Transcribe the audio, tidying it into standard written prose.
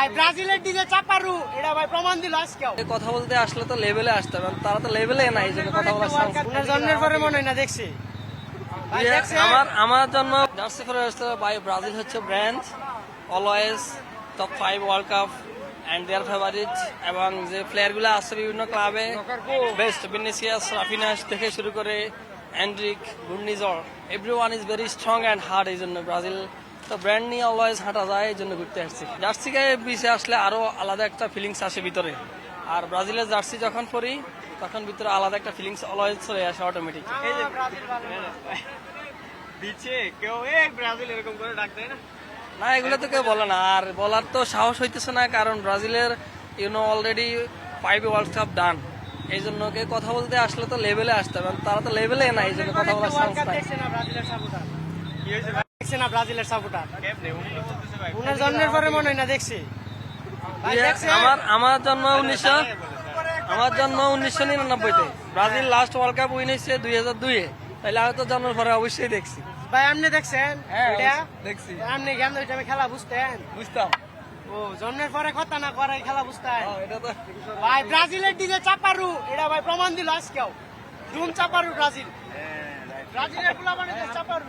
ভাই ব্রাজিলের ডিজে চাপারু এটা ভাই প্রমাণ দিল আজকেও। কথা বলতে আসলে তো লেভেলে আসতে হবে, তারা তো লেভেলে নাই, এই জন্য কথা বলার চান্স। উনার জন্মের পরে মনে হয় না দেখছি। ভাই দেখছেন? আমার জন্য জার্সি ফর ভাই ব্রাজিল হচ্ছে brand always top 5 world cup and their favourite, এবং যে প্লেয়ার গুলো আছে বিভিন্ন ক্লাবে বেস্ট, ভিনিসিয়াস, রাফিনাস থেকে শুরু করে এন্ড্রিক, গুন্ডিজর, everyone is very strong and hard. এই জন্য ব্রাজিল তো ব্র্যান্ড নিয়ে অলওয়েজ হাঁটা যায়, এই জন্য ঘুরতে আসছি। জার্সি গায়ে বিচে আসলে আরো আলাদা একটা ফিলিংস আসে ভিতরে, আর ব্রাজিলের জার্সি যখন পরি তখন ভিতরে আলাদা একটা ফিলিংস অলওয়েজ চলে আসে অটোমেটিক। ব্রাজিল ভালো। দিচ্ছে কেউ ব্রাজিল এরকম করে ডাক দেয় না। না, এগুলো তো কেউ বলে না, আর বলার তো সাহস হইতেছে না, কারণ ব্রাজিলের অলরেডি 5 ওয়ার্ল্ড কাপ ডান। এই জন্য কেউ কথা বলতে আসলে তো লেভেলে আসতে হবে, তারা তো লেভেলে নাই, এই জন্য কথা বলার চান্স নাই। দেখছে না ব্রাজিলের সাপোর্টার, কি হয়েছে ভাই? দেখছে না ব্রাজিলের সাপোর্টার। কেমনে উনি তো বলতেছে ভাই উনার জন্মের পরে মনে হয় না দেখছি। ভাই দেখছেন? আমার জন্ম 1999-তে, Brazil last world cup win হয়েছে 2002-এ, তাহলে আমি তো জন্মের পরে অবশ্যই দেখছি। ভাই আপনি দেখছেন? হ্যাঁ, এটা? দেখছি, আপনি জ্ঞান ওই টাইমে খেলা বুঝতেন? বুঝতাম। ও জন্মের পরে কথা না করে খেলা বুঝতেন? এটা তো ভাই ব্রাজিলের ডিজে চাপারু এটা ভাই প্রমাণ দিল আজকেও। ডুম চাপারু ব্রাজিল। ব্রাজিলের পোলাপানি চাপারু।